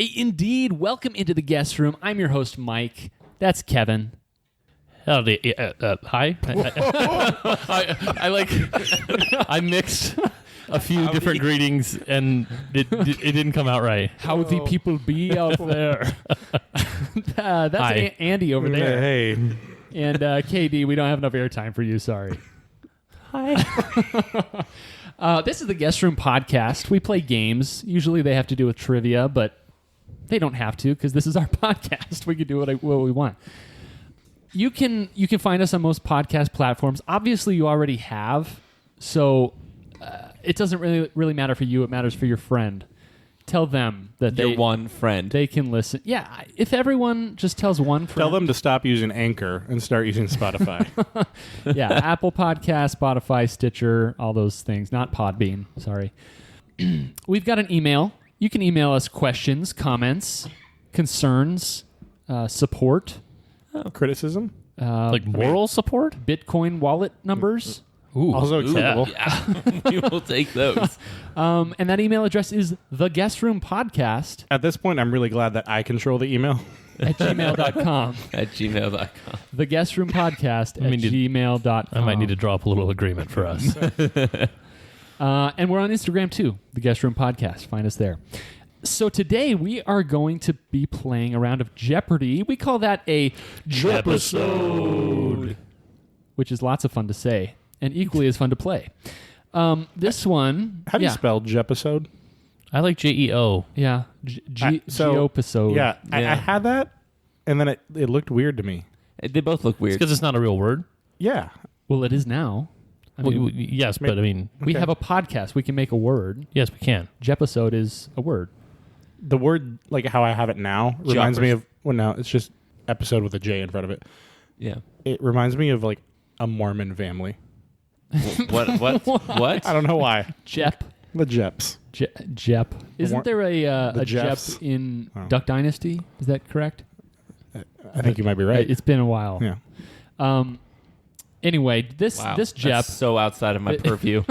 Hey, indeed. Welcome into the guest room. I'm your host, Mike. That's Kevin. Howdy. Hi. I mixed a few different greetings, and it didn't come out right. How the people be out there? That's Hi. Andy over there. Hey. And KD, we don't have enough airtime for you. Sorry. Hi. This is the Guest Room Podcast. We play games. Usually they have to do with trivia, but they don't have to because this is our podcast. We can do what we want. You can find us on most podcast platforms. Obviously, you already have, so it doesn't really matter for you. It matters for your friend. Tell them that your one friend. They can listen. Yeah, if everyone just tells one friend. Tell them to stop using Anchor and start using Spotify. Yeah, Apple Podcast, Spotify, Stitcher, all those things. Not Podbean, sorry. We've got an email. You can email us questions, comments, concerns, support. Criticism? Like moral support? Bitcoin wallet numbers. Ooh. Also acceptable. Yeah. We will take those. And that email address is theguessroompodcast At this point, I'm really glad that I control the email. at gmail.com. At gmail.com. Theguessroompodcast at gmail.com. I might need to drop a little agreement for us. And we're on Instagram too, The Guest Room Podcast. Find us there. So today we are going to be playing a round of Jeopardy. We call that a jepisode, which is lots of fun to say and equally as fun to play. This one... How do you spell jepisode? I like JEO. Yeah. Geopisode. Yeah, I Yeah. had that, and then it looked weird to me. They both look weird. Because it's not a real word. Yeah. Well, it is now. I mean, Yes, but I mean... we have a podcast. We can make a word. Yes, we can. Jepisode is a word. The word, like how I have it now, reminds me of... Well, no, it's just episode with a J in front of it. Yeah. It reminds me of, like, a Mormon family. What? I don't know why. Jep. The Jeps. Jep. Isn't there a Jep Jeffs. in Duck Dynasty? Is that correct? I think you might be right. It's been a while. Yeah. Anyway, this Jep, That's so outside of my purview.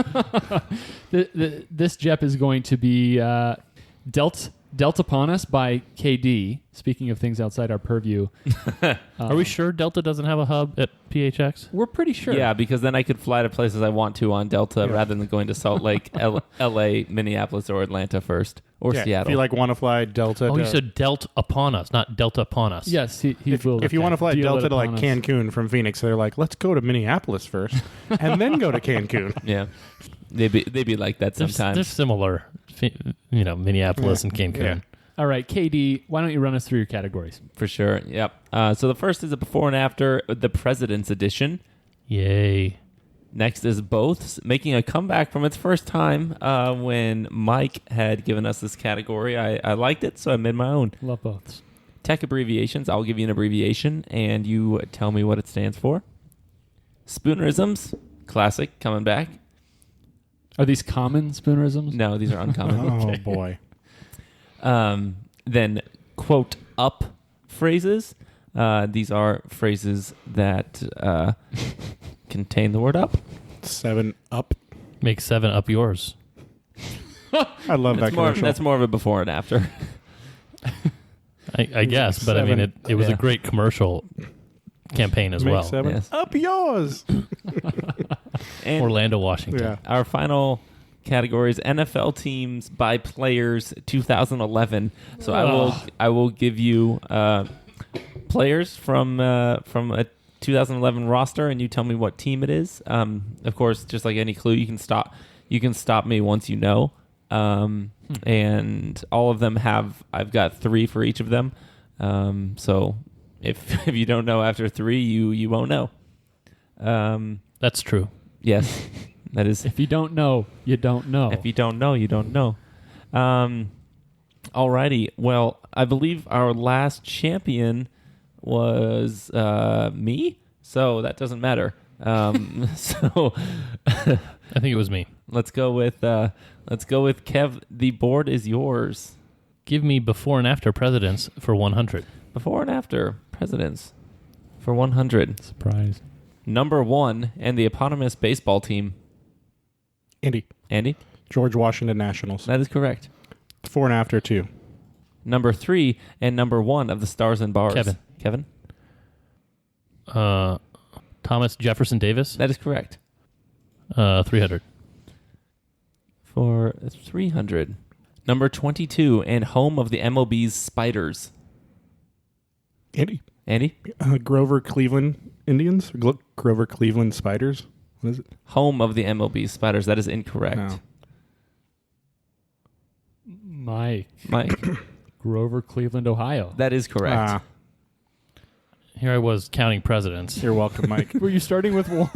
this Jep is going to be dealt upon us by KD. Speaking of things outside our purview, Are we sure Delta doesn't have a hub at PHX? we're pretty sure. Yeah, because then I could fly to places I want to on Delta rather than going to Salt Lake, L.A., Minneapolis, or Atlanta first, or Yeah, Seattle. If you like want to fly Delta Oh, to... you said dealt upon us, not Delta upon us. Yes, he will. If you want to fly deal Delta it to like upon us. Cancun from Phoenix, they're like, let's go to Minneapolis first and then go to Cancun. Yeah. They'd be like that They're sometimes. similar. Minneapolis and Cancun. Yeah. All right, KD, why don't you run us through your categories? For sure. Yep. So the first is a before and after, the President's Edition. Yay. Next is both, making a comeback from its first time when Mike had given us this category. I liked it, so I made my own. Love both. Tech abbreviations. I'll give you an abbreviation, and you tell me what it stands for. Spoonerisms. Classic, coming back. Are these common spoonerisms? No, these are uncommon. Oh, boy. Then quote up phrases. These are phrases that contain the word up. 7 Up. Make 7 up yours. I love that commercial. That's more of a before and after. I guess, but I mean, it was a great commercial campaign as Make well. 7 Yes. Up yours. And Orlando, Washington. Yeah. our final category is NFL teams by players 2011. So I will give you players from a 2011 roster, and you tell me what team it is. Of course, just like any clue, you can stop me once you know. And all of them I've got 3 for each of them. So if you don't know after 3, you won't know. That's true. Yes, that is. If you don't know, you don't know. If you don't know, you don't know. Alrighty. Well, I believe our last champion was me, so that doesn't matter. So I think it was me. let's go with Kev. The board is yours. Give me before and after presidents for 100. Before and after presidents for 100. Surprise. Number 1 and the eponymous baseball team. Andy. Andy, George Washington Nationals. that is correct. Before and after, too. number 3, and number 1 of the Stars and Bars. Kevin? Thomas Jefferson Davis. That is correct. 300. For 300. Number 22, and home of the MLB's Spiders. Andy? Grover Cleveland Indians? Grover Cleveland Spiders? What is it? Home of the MLB's Spiders. That is incorrect. No. Mike. Grover, Cleveland, Ohio. That is correct. Here I was counting presidents. You're welcome, Mike. Were you starting with 1?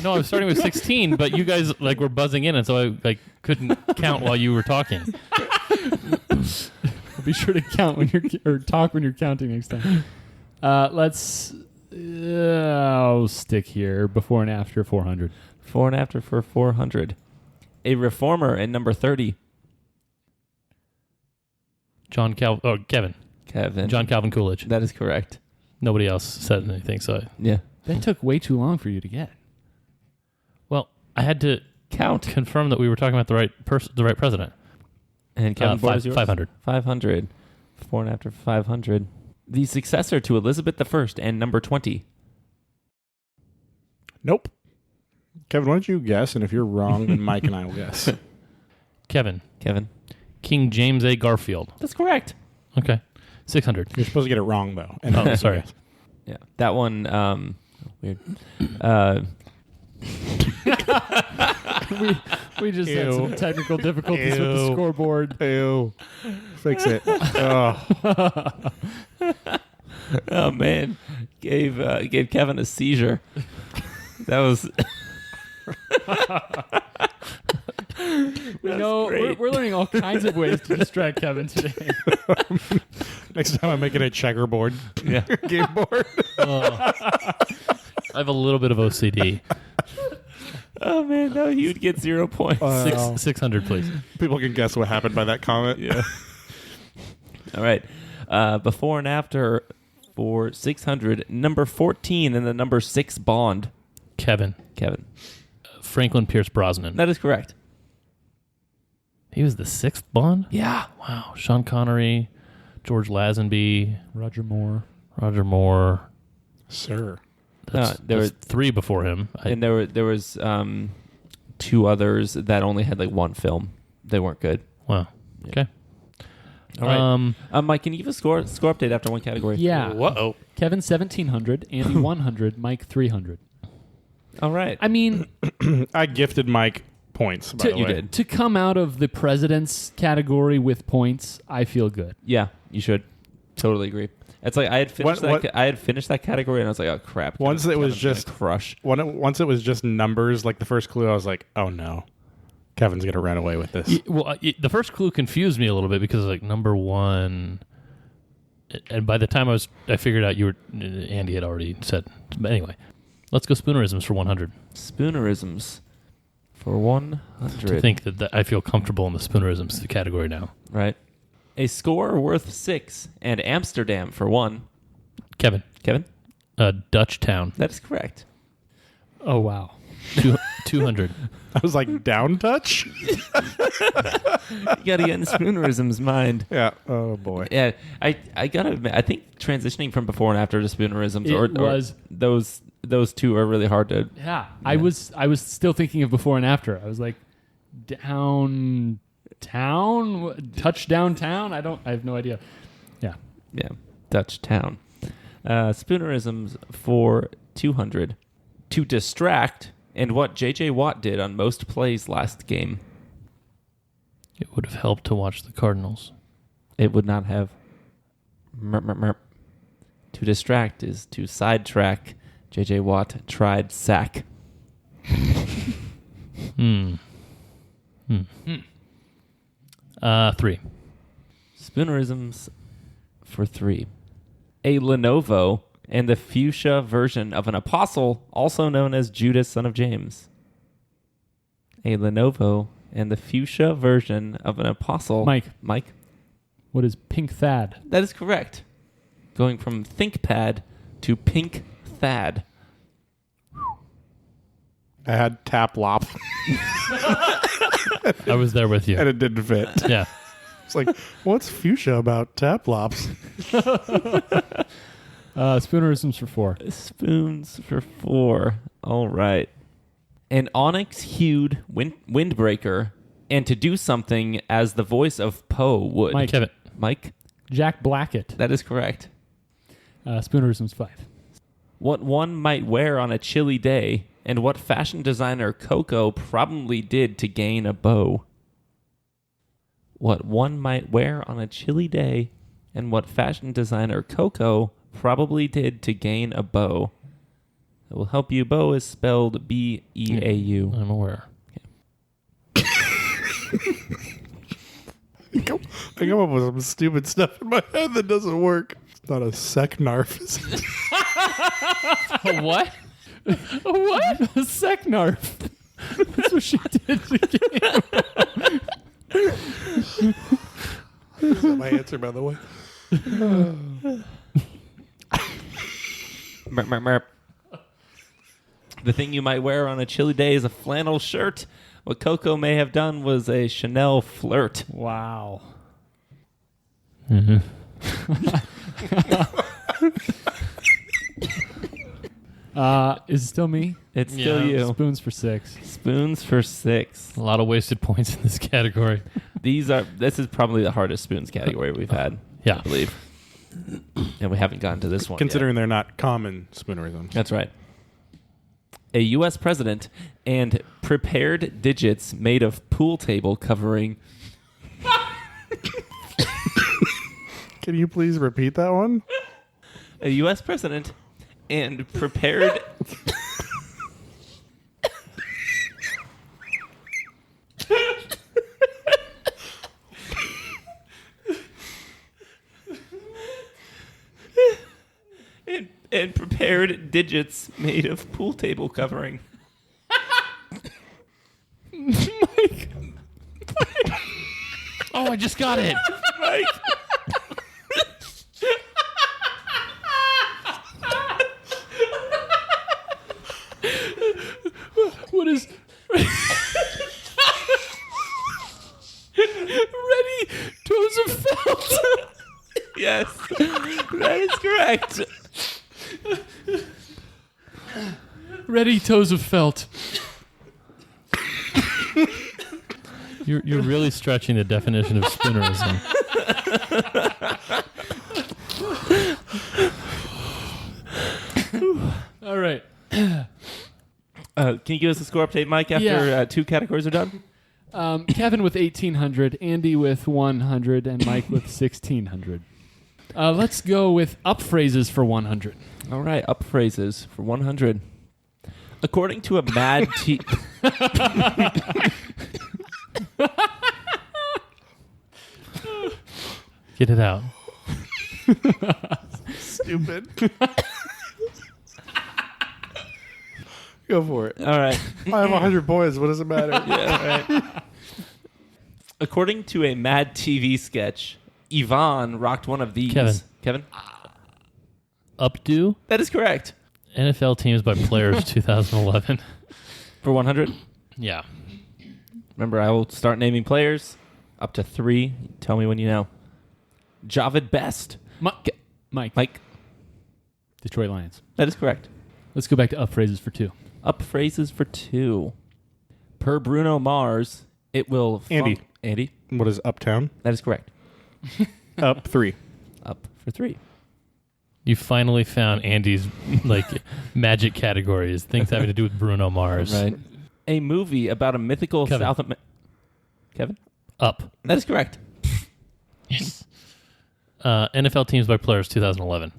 No, I was starting with 16, but you guys were buzzing in, and so I couldn't count while you were talking. Be sure to count when you're talk when you're counting next time. Let's I'll stick here. Before and after 400. Before and after for 400. A reformer in number 30. Kevin. John Calvin Coolidge. That is correct. Nobody else said anything, so Yeah. That took way too long for you to get. well, I had to confirm that we were talking about the right president. And Kevin, what is yours? 500. 500. Before and after 500. The successor to Elizabeth I and number 20. Nope. Kevin, why don't you guess? And if you're wrong, then Mike and I will guess. Kevin. King James A. Garfield. That's correct. Okay. 600. You're supposed to get it wrong, though. Oh, sorry. Yeah. That one, weird. We just had some technical difficulties with the scoreboard. Ew. Fix it. Oh. Oh, man. Gave Kevin a seizure. That was... We know we're learning all kinds of ways to distract Kevin today. Next time I'm making a checkerboard game board. I have a little bit of OCD. Oh, man. No, you'd get 0 points. 600, please. People can guess what happened by that comment. Yeah. All right. Before and after for 600, number 14 and the number 6 Bond. Kevin. Franklin Pierce Brosnan. That is correct. He was the 6th Bond? Yeah. Wow. Sean Connery, George Lazenby, Roger Moore. Sir. There were 3 before him. And there was 2 others that only had like 1 film. They weren't good. Wow. Yeah. Okay. All right. Mike, can you give a score update after one category? Yeah. Whoa. Kevin 1700, Andy 100, Mike 300. All right. I mean, I gifted Mike points, by the way. You did. to come out of the president's category with points, I feel good. Yeah, you should. Totally agree. It's like I had finished that category and I was like, oh crap. Once it was just crush. Once it was just numbers, like the first clue, I was like, oh no, Kevin's gonna run away with this. The first clue confused me a little bit because like number 1, and by the time I figured out Andy had already said. But anyway, let's go spoonerisms for 100. Spoonerisms for 100. I think that I feel comfortable in the spoonerisms category now. Right. A score worth 6 and Amsterdam for 1. Kevin. Dutch Town. That is correct. Oh, wow. 200. I was like, down touch? You got to get in Spoonerism's mind. Yeah. Oh boy. Yeah. I got to admit, I think transitioning from before and after to Spoonerisms or those 2 are really hard to. Yeah. I was still thinking of before and after. I was like, downtown, touchdown town. I have no idea. Yeah. Dutch Town. Spoonerisms for 200. To distract and what J.J. Watt did on most plays last game. It would have helped to watch the Cardinals. It would not have. Merp, merp, merp. To distract is to sidetrack. J.J. Watt tried sack. 3. Spoonerisms for 3. A Lenovo and the fuchsia version of an apostle, also known as Judas, son of James. A Lenovo and the fuchsia version of an apostle. Mike. What is Pink Thad? That is correct. Going from ThinkPad to Pink Thad. I had tap lop I was there with you. and it didn't fit. Yeah. It's like, what's fuchsia about taplops? Spoonerisms for 4. Spoons for 4. All right. An onyx-hued windbreaker, and to do something as the voice of Poe would. Mike. Kevin. Mike? Jack Blackett. That is correct. Spoonerisms 5. What one might wear on a chilly day, and what fashion designer Coco probably did to gain a beau. What one might wear on a chilly day, and what fashion designer Coco probably did to gain a beau. It will help you. Beau is spelled B-E-A-U. I'm aware. I come up with some stupid stuff in my head that doesn't work. It's not a secnarf. A what? A what? A Seknarf. That's what she did to game. Is that my answer, by the way? Merp, merp, merp. The thing you might wear on a chilly day is a flannel shirt. What Coco may have done was a Chanel flirt. Wow. Mm-hmm. Is it still me? It's still Yeah. you. Spoons for 6. Spoons for 6. A lot of wasted points in this category. This is probably the hardest spoons category we've had. Yeah. I believe. And we haven't gotten to this one Considering they're not common spoonerisms. yet. That's right. A U.S. president and prepared digits made of pool table covering. Can you please repeat that one? A U.S. president and prepared. and prepared digits made of pool table covering. Mike. Oh, I just got it. Mike. What is... Ready toes of felt. Yes, that is correct. Ready toes of felt. You're really stretching the definition of spoonerism. All right. Can you give us a score update, Mike, after Yeah. 2 categories are done? Kevin with 1,800, Andy with 100, and Mike with 1,600. Let's go with up phrases for 100. All right, up phrases for 100. According to a Mad T... Get it out. Stupid. Go for it. All right. I have 100 points. What does it matter? Yeah, all right. According to a Mad TV sketch, Yvonne rocked one of these. Kevin? Updo. That is correct. NFL teams by players 2011. For 100. Yeah. Remember, I will start naming players. Up to 3. Tell me when you know. Javid Best. Mike. Detroit Lions. That is correct. Let's go back to up phrases for 2. Up phrases for 2. Per Bruno Mars, it will... Andy. Andy? What is uptown? That is correct. Up 3. Up for 3. You finally found Andy's magic categories, things having to do with Bruno Mars. Right. A movie about a mythical Kevin. South American... Kevin? Up. That is correct. Yes. NFL teams by players 2011.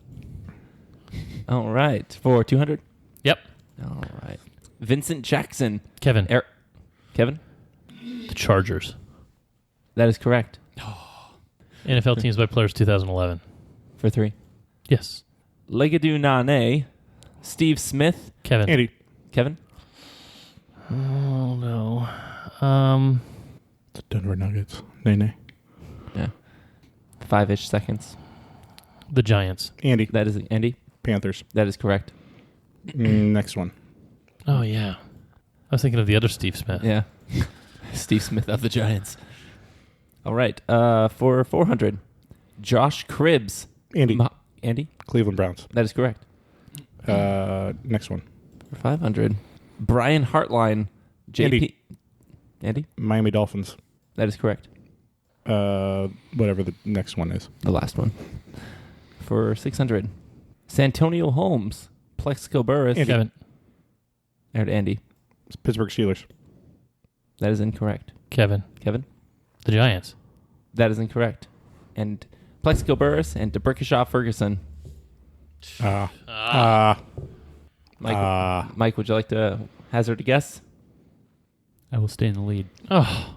All right. For 200? Yep. All right. Vincent Jackson. Kevin. Kevin? The Chargers. That is correct. NFL teams by players 2011. For 3. Yes. Legadou Nane. Steve Smith. Kevin. Andy. Kevin? Oh, no. The Denver Nuggets. Nay. Yeah. 5-ish seconds. The Giants. Andy. That is Andy. Panthers. That is correct. Next one. Oh, yeah. I was thinking of the other Steve Smith. Yeah. Steve Smith of the Giants. All right. For 400, Josh Cribbs. Andy. Andy? Cleveland Browns. That is correct. Next one. For 500, Brian Hartline. JP. Andy? Miami Dolphins. That is correct. Whatever the next one is. The last one. For 600, Santonio Holmes. Plexico Burris. Andy. Kevin. And Andy. It's Pittsburgh Steelers. That is incorrect. Kevin. Kevin? The Giants. That is incorrect. And Plexico Burris and DeBrickashaw Ferguson. Mike, would you like to hazard a guess? I will stay in the lead. Oh,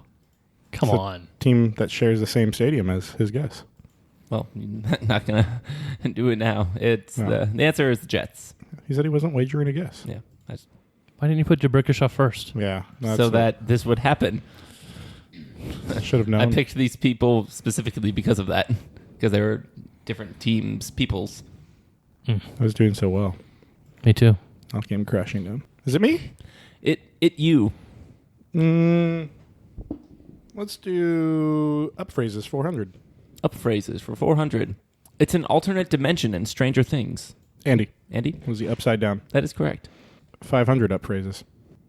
come It's a on. team that shares the same stadium as his guess. Well, you're not going to do it now. It's No. the answer is the Jets. He said he wasn't wagering a guess. Yeah. Why didn't you put Jabrikashaw first? Yeah. So that this would happen. I should have known. I picked these people specifically because of that. Because they were different teams, peoples. I was doing so well. Me too. I came crashing down. Is it me? You. Let's do up phrases 400. Up phrases for 400. It's an alternate dimension in Stranger Things. Andy. Andy? Was he upside down? That is correct. 500 up phrases.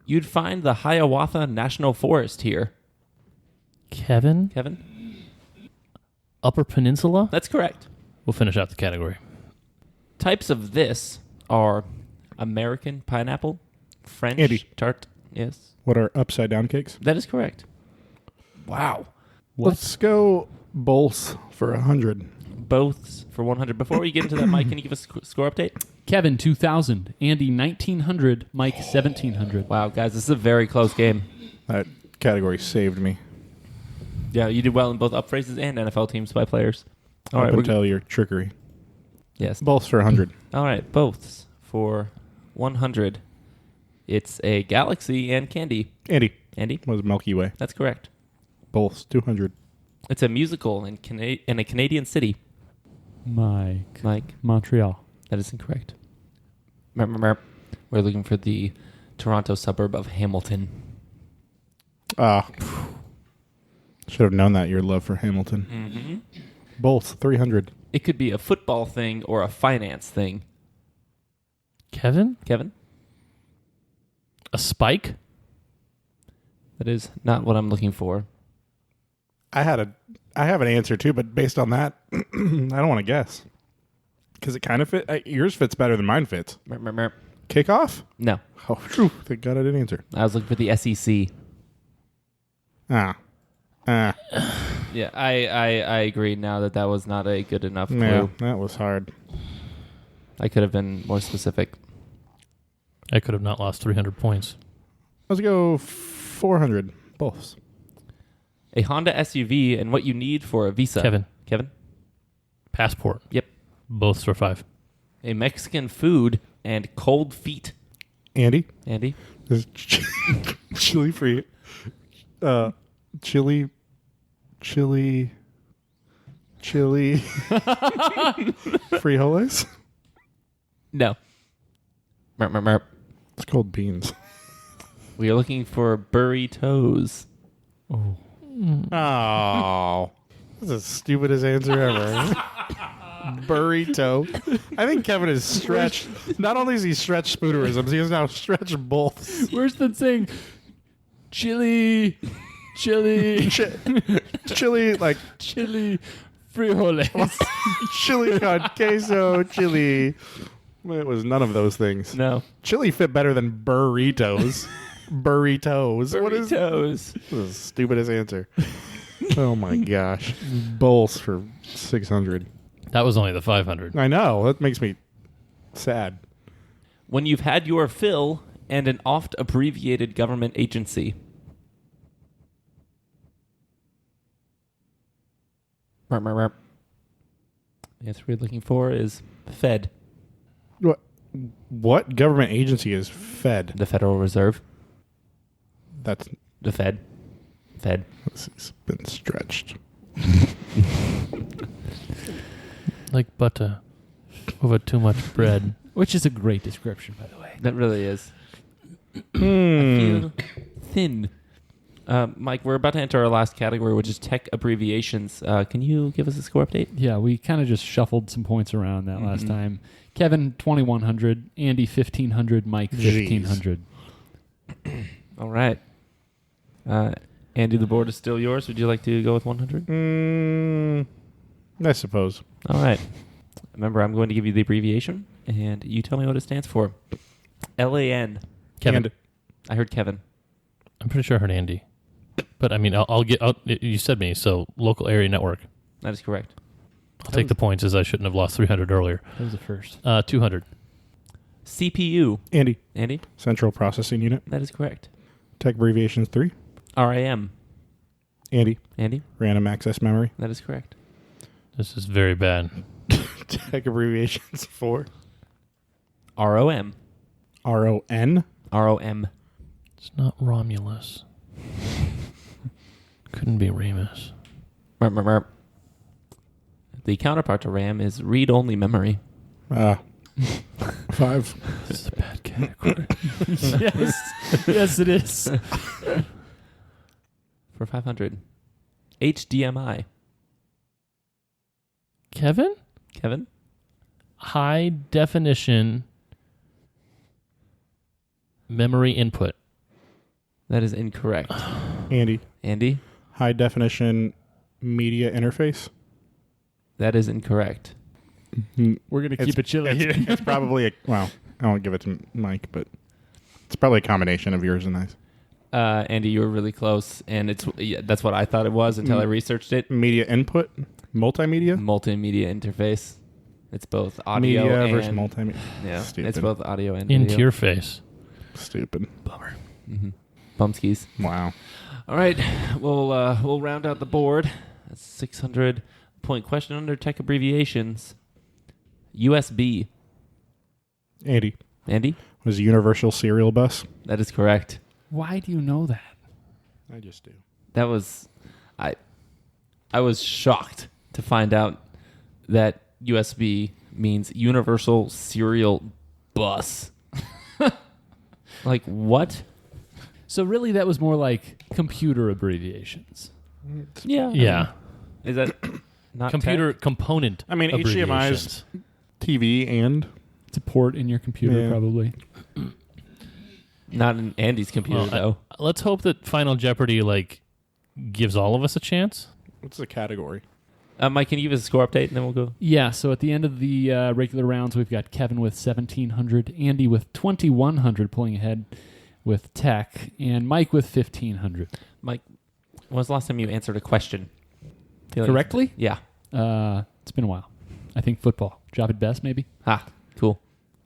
You'd find the Hiawatha National Forest here. Kevin. Kevin? Upper Peninsula. That's correct. We'll finish out the category. Types of this are American pineapple, French Andy. tart. Yes. What are upside down cakes? That is correct. Wow. Let's go both for 100. Both for 100. Before we get into that, Mike, can you give us a score update? Kevin 2,000, Andy 1,900, Mike 1,700. Wow, guys, this is a very close game. That category saved me. Yeah, you did well in both up phrases and NFL teams by players. All Up right, until your trickery. yes. Both for 100. All right, both for 100. It's a galaxy and candy. Andy. Andy? Was Milky Way. That's correct. Both 200. It's a musical in a Canadian city. Mike. Montreal. That is incorrect. We're looking for the Toronto suburb of Hamilton. Should have known that, your love for Hamilton. Mm-hmm. Both 300. It could be a football thing or a finance thing. Kevin. Kevin? A spike. That is not what I'm looking for. I have an answer too, but based on that, I don't want to guess. Because it kind of fit. Yours fits better than mine fits. Kickoff? No. Oh, phew, thank God I didn't answer. I was looking for the SEC. Yeah, I agree now that was not a good enough clue. Yeah, that was hard. I could have been more specific. I could have not lost 300 points. Let's go 400. Both. A Honda SUV and what you need for a visa. Kevin? Passport. Yep. Both for 5. A Mexican food and cold feet. Andy? Andy? This is chili free. Chili. Frijoles? No. It's called beans. We are looking for burritos. Oh. Oh. That's the stupidest answer ever. Burrito. I think Kevin is stretched. Not only is he stretched spoonerisms, he has now stretched both. Worse than saying chili, Chili, chili frijoles. chili con queso, chili. It was none of those things. No. Chili fit better than burritos. Burritos. What is Burritos. the stupidest answer? Oh my gosh. Both for 600. That was only the 500. I know. That makes me sad. When you've had your fill and an oft abbreviated government agency. The answer we're looking for is Fed. What government agency is Fed? The Federal Reserve. That's The Fed. this has been stretched. Like butter over too much bread. Which is a great description, by the way. That really is. I Hmm. feel thin. Mike, we're about to enter our last category, which is tech abbreviations. Can you give us a score update? Yeah, we kind of just shuffled some points around that last time. Kevin, 2,100. Andy, 1,500. Mike, 1,500. All right. Andy, the board is still yours. Would you like to go with 100? I suppose. All right. Remember, I'm going to give you the abbreviation, and you tell me what it stands for. LAN. Kevin. And I heard Kevin. I'm pretty sure I heard Andy. But I mean, you said me, so local area network. That is correct. I'll take the points as I shouldn't have lost 300 earlier. That was the first. 200. CPU. Andy. Andy? Central Processing Unit. That is correct. Tech abbreviations 3. RAM. Andy. Andy? Random access memory. That is correct. This is very bad. Tech abbreviations 4. ROM. RON. ROM. It's not Romulus. Couldn't be Remus. Merp, merp, merp. The counterpart to RAM is read-only memory. 5. This is a bad category. Yes, it is. For 500. HDMI. Kevin? Kevin? High definition memory input. That is incorrect. Andy. Andy? High definition media interface. That is incorrect. We're going to keep it chilly here. It's probably I won't give it to Mike, but it's probably a combination of yours and I. Andy, you were really close, and that's what I thought it was until I researched it. Media input, multimedia, Multimedia interface. It's both audio media and versus multimedia. yeah. Stupid. It's both audio and Into video. your face. Stupid. Bummer. Bumskis. Wow. All right, we'll round out the board. That's 600-point question under tech abbreviations. USB. Andy. Andy, Was Universal Serial Bus? that is correct. Why do you know that? I just do. That was, I was shocked to find out that USB means Universal Serial Bus. Like what? So really, that was more like computer abbreviations. Yeah. Yeah. Is that not Computer tech? component. I mean, abbreviations. HDMI's TV and It's a port in your computer, Yeah. probably. Not in Andy's computer Well, though. Let's hope that Final Jeopardy gives all of us a chance. what's the category? Mike, can you give us a score update and then we'll go? Yeah, so at the end of the regular rounds, we've got Kevin with 1,700, Andy with 2,100 pulling ahead with tech, and Mike with 1,500. Mike, when was the last time you answered a question? Correctly? Yeah. It's been a while. I think football. Job at best, maybe? Cool.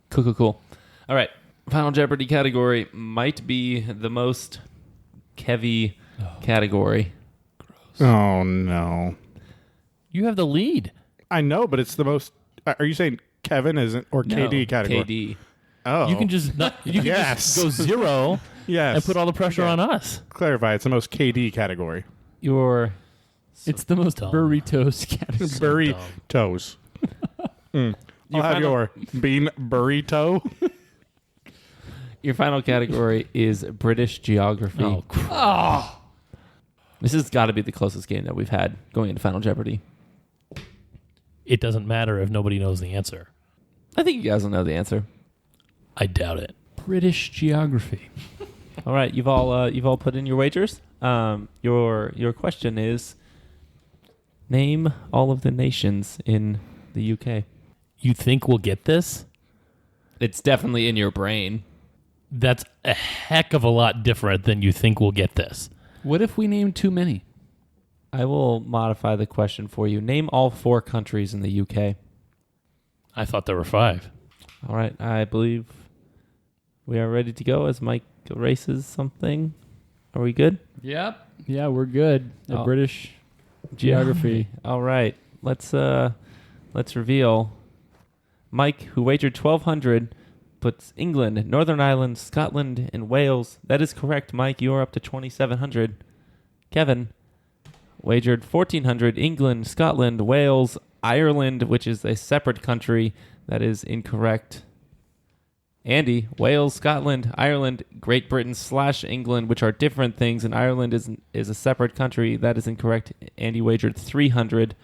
Cool. All right. Final Jeopardy category might be the most Kevy category. Oh, no. You have the lead. I know, but it's the most... Are you saying Kevin isn't or KD category? KD. Oh. You can just Yes. just go 0 Yes. and put all the pressure on us. Clarify, it's the most KD category. Your It's the most dumb. burritos category. Burry dumb. toes. I'll have final- your bean burrito. your final category is British geography. Oh, crap. This has got to be the closest game that we've had going into Final Jeopardy. It doesn't matter if nobody knows the answer. I think you guys will know the answer. I doubt it. British geography. All right, you've all put in your wagers. Your question is, name all of the nations in the UK. You think we'll get this? It's definitely in your brain. That's a heck of a lot different than you think we'll get this. What if we name too many? I will modify the question for you. Name all 4 countries in the UK. I thought there were 5. All right, I believe we are ready to go as Mike erases something. Are we good? Yep. Yeah, we're good at Oh. British geography. All right, let's reveal. Mike, who wagered 1,200, puts England, Northern Ireland, Scotland, and Wales. That is correct, Mike. You are up to 2,700. Kevin wagered 1,400. England, Scotland, Wales, Ireland, which is a separate country. That is incorrect. Andy, Wales, Scotland, Ireland, Great Britain / England, which are different things, and Ireland is a separate country. That is incorrect. Andy wagered 300.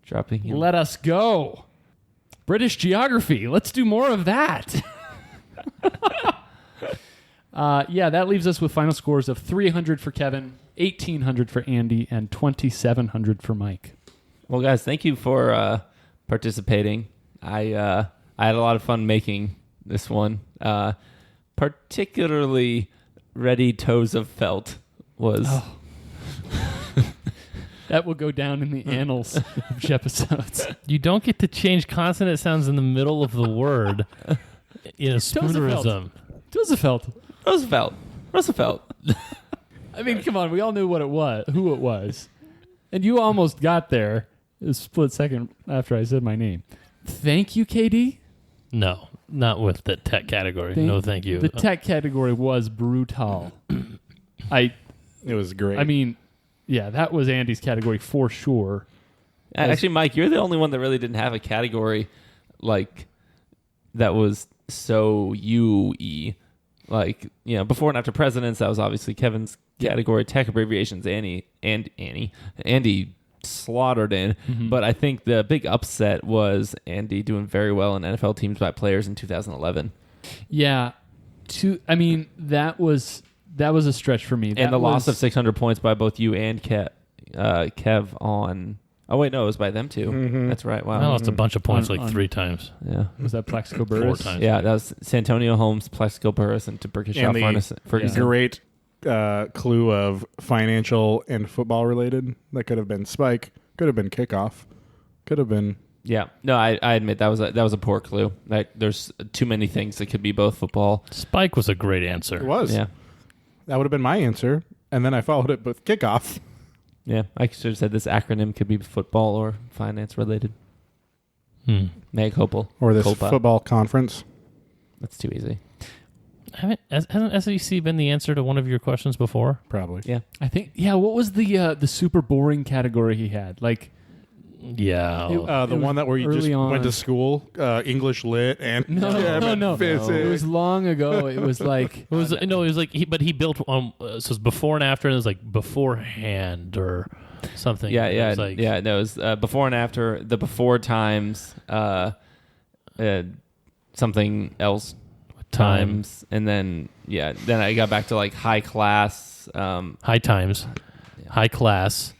Dropping him. Let us go. British geography. Let's do more of that. That leaves us with final scores of 300 for Kevin, 1,800 for Andy, and 2,700 for Mike. Well, guys, thank you for participating. I had a lot of fun making this one. Particularly Ready Toes of Felt was... Oh. That will go down in the annals of jepisodes. You don't get to change consonant sounds in the middle of the word in a spoonerism. Roosevelt. I mean, come on. We all knew what it was, who it was. And you almost got there a split second after I said my name. Thank you, KD. No, not with the tech category. No, thank you. The tech category was brutal. It was great. I mean, yeah, that was Andy's category for sure. Actually, Mike, you're the only one that really didn't have a category like that was so UE. Like, before and after presidents, that was obviously Kevin's category. Tech abbreviations, Andy slaughtered in. Mm-hmm. But I think the big upset was Andy doing very well in NFL teams by players in 2011. Yeah, that was a stretch for me. And the loss of 600 points by both you and Kev on... Oh, wait, no, it was by them too. Mm-hmm. That's right. Wow. I lost a bunch of points three times. Yeah. Was that Plexico Burris? 4 times. Yeah, that was Santonio Holmes, Plexico Burris, and Taberkashire Ferguson. Great clue of financial and football related. That could have been Spike. Could have been Kickoff. Could have been... Yeah. No, I admit that was a poor clue. Like, there's too many things that could be both football. Spike was a great answer. It was. Yeah. That would have been my answer. And then I followed it with Kickoff. Yeah, I should have said this acronym could be football or finance related. Meg Hopel. Or this Copa. football conference. That's too easy. Hasn't SEC been the answer to one of your questions before? Probably. Yeah. I think, what was the super boring category he had? Like... Yeah. The one that where you just went to school, English lit, and no. Physics. It was long ago. It was like but he built so it was before and after, and it was like beforehand or something. Yeah. It was like, it was before and after. The before times, something else times, and then I got back to like high class, high times, high class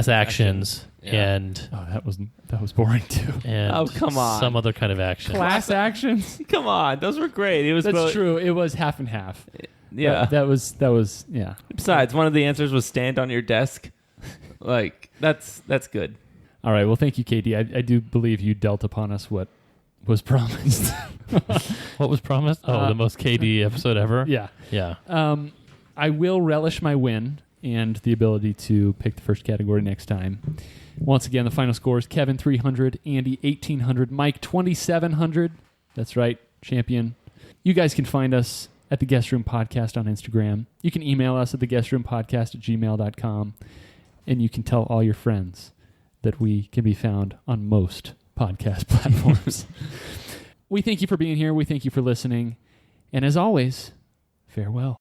actions. Yeah. And that was boring too. And come on, some other kind of action. Class actions. Come on, those were great. It was true. It was half and half. Yeah, that was yeah. Besides, one of the answers was stand on your desk. Like that's good. All right. Well, thank you, KD. I do believe you dealt upon us what was promised. What was promised? The most KD episode ever. Yeah. I will relish my win and the ability to pick the first category next time. Once again, the final scores: Kevin 300, Andy 1,800, Mike 2,700. That's right, champion. You guys can find us at the Guest Room Podcast on Instagram. You can email us at theguestroompodcast@gmail.com, and you can tell all your friends that we can be found on most podcast platforms. We thank you for being here. We thank you for listening. And as always, farewell.